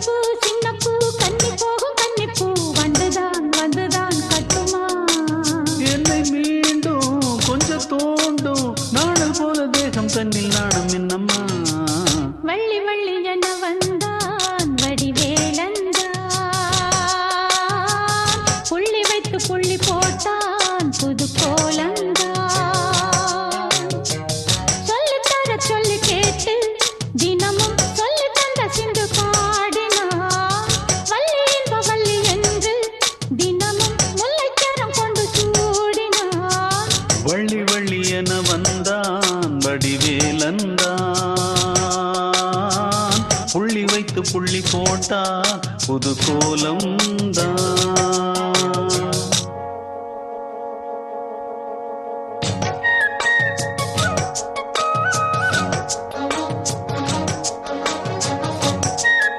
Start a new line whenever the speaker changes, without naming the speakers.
சின்னப்பூ சின்னப்பூ கன்னி போகும் கன்னிப்பூ வந்துதான் வந்துதான் கட்டுமா
என்னை மீண்டும் கொஞ்சம் தோண்டும் நாடல் போல தேகம் தன்னில் நாணம் என்னம்மா
வள்ளி வள்ளி என வந்தான் வடிவேலந்தான் புள்ளி வைத்து புள்ளி போட்டான் புது கோலந்தான் சொல்லித்தர சொல்லி கேட்டு தினமும் சொல்லி தந்த சிந்து பாடினான் வள்ளி இன்ப வள்ளி என்று தினமும் முல்லைக்கரம் கொண்டு சூடினான்
வள்ளி வள்ளி என வந்தான் வடிவேலந்தான் புள்ளி வைத்து புள்ளி போட்டா புது கோலம் தான்